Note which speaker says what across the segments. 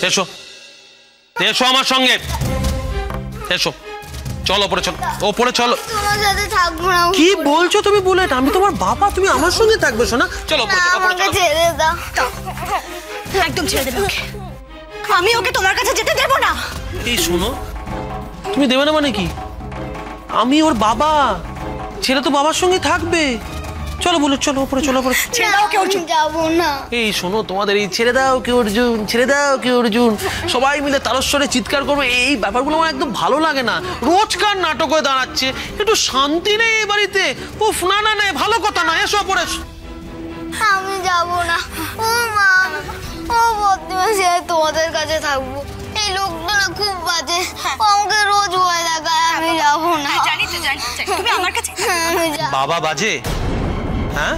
Speaker 1: এসো এসো আমার সঙ্গে, এসো, চলো ওপরে চলো, ওপরে চলো।
Speaker 2: তোমার সাথে থাকবো না।
Speaker 1: কি বলছো তুমি বুলেট? আমি তোমার বাবা, তুমি আমার সঙ্গে থাকবে শোনা। চলো
Speaker 2: আমাকে ছেড়ে দাও।
Speaker 3: একদম ছেড়ে দেবে ওকে, আমি ওকে তোমার কাছে যেতে দেব না।
Speaker 1: এই শোনো, তুমি দেবে না মানে কি? আমি ওর বাবা, ছেলে তো বাবার সঙ্গে থাকবে। চলো বুলেট, চলো ওপরে, চলো ওপরে।
Speaker 3: ছেড়ে দাও ওকে অর্জুন।
Speaker 2: যাবো না।
Speaker 1: এই শোনো, তোমাদের এই ছেড়ে দাও কি অর্জুন, ছেড়ে দাও কি অর্জুন, সবাই মিলে তারস্বরে চিৎকার করবে, এই ব্যাপারগুলো আমার একদম ভালো লাগে না। রোজকার নাটক হয়ে দাঁড়াচ্ছে, একটু শান্তি নেই এই বাড়িতে। উফ, না না না, ভালো কথা না। এসো ওপরে।
Speaker 2: আমি যাবো না। ও মা, ও বদমাইশ, তোমাদের কাছে থাকবো। এই লোকটা না খুব বাজে, আমাকে রোজ ভয় দেখায়। আমি যাবো না।
Speaker 3: জানি তো, জানি। তুমি আমার কাছে।
Speaker 1: বাবা বাজে? হ্যাঁ,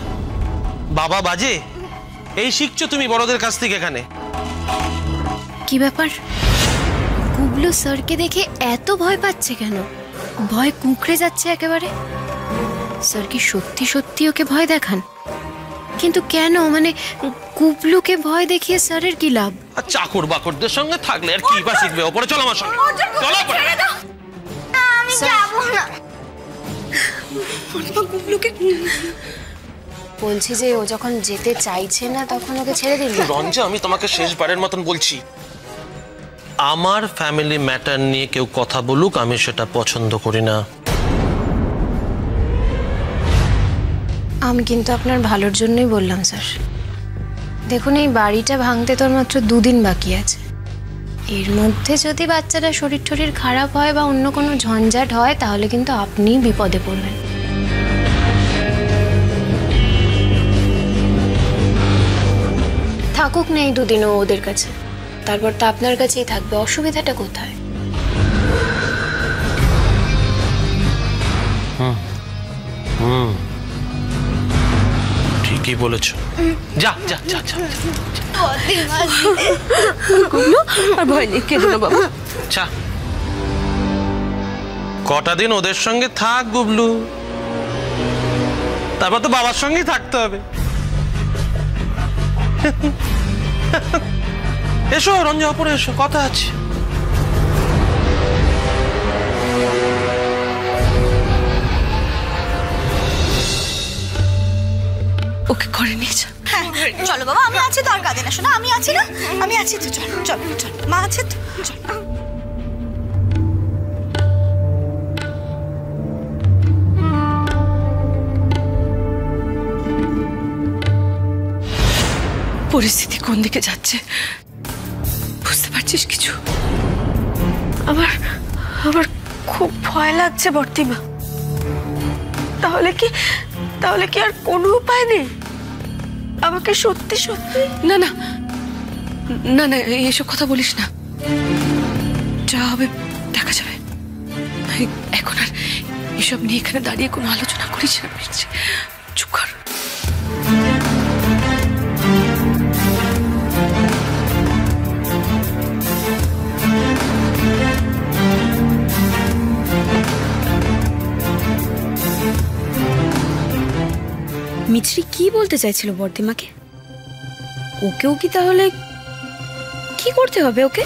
Speaker 1: বাবা বাজে? এই শিখছো তুমি বড়দের কাছ থেকে এখানে?
Speaker 4: কি ব্যাপার, গুবলু স্যারকে দেখে এত ভয় পাচ্ছে কেন? ভয় কুঁকড়ে যাচ্ছে একেবারে। স্যার কি সত্যি সত্যি ওকে ভয় দেখান? কিন্তু কেন, মানে গুবলুকে ভয় দেখিয়ে স্যারের কি লাভ?
Speaker 1: আর চাকর বাকরদের সঙ্গে থাকলে আর কি বা শিখবে? ওপরে চলো আমার সঙ্গে, চলো ওপরে।
Speaker 2: আমি যাবো না।
Speaker 3: গুবলুকে
Speaker 4: বলছি যে ও যখন যেতে চাইছে না তখন ওকে ছেড়ে দিন।
Speaker 1: রঞ্জা, আমি তোমাকে শেষবারের মতন বলছি, আমার ফ্যামিলি ম্যাটার নিয়ে কেউ কথা বলুক, আমি সেটা পছন্দ করি না।
Speaker 4: আমি কিন্তু আপনার ভালোর জন্যই বললাম স্যার। দেখুন, এই বাড়িটা ভাঙতে তোর মাত্র 2 দিন বাকি আছে। এর মধ্যে যদি বাচ্চাটা শরীর টরীর খারাপ হয় বা অন্য কোনো ঝঞ্ঝাট হয়, তাহলে কিন্তু আপনিই বিপদে পড়বেন। থাকুক না এই 2 দিনও ওদের কাছে, তারপর তো আপনার কাছেই থাকবে। অসুবিধাটা কোথায়?
Speaker 1: ঠিকই বলেছ। যা যা যা যা।
Speaker 3: আর ভয় নেই, কেঁদো না বাবা।
Speaker 1: আচ্ছা, কটা দিন ওদের সঙ্গে থাক গুবলু, তারপর তো বাবার সঙ্গেই থাকতে হবে। এসো রঞ্জা, ওপরে এসো, কথা আছে।
Speaker 3: ওকে ঘরে নিয়ে যা। হ্যাঁ চলো বাবা, আমি আছি তো, আর কাঁদে না শোনা, আমি আছি না, আমি আছি তো। চল চল চল, মা আছে তো, চল। পরিস্থিতি কোন দিকে যাচ্ছে বুঝতে পারছিস কিছু? আমার আমার খুব ভয় লাগছে বর্তিমা। তাহলে কি আর কোনো উপায় নেই? আমাকে সত্যি সত্যি। না না না না, এসব কথা বলিস না। যা হবে দেখা যাবে। এখন আর এসব নিয়ে এখানে দাঁড়িয়ে কোনো আলোচনা করিস না। চুপ কর।
Speaker 5: মিছরি কি বলতে চাইছিল বর্দিমাকে? ওকেও কি তাহলে কি করতে হবে? ওকে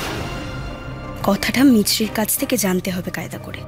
Speaker 5: কথাটা মিছরির কাছ থেকে জানতে হবে কায়দা করে।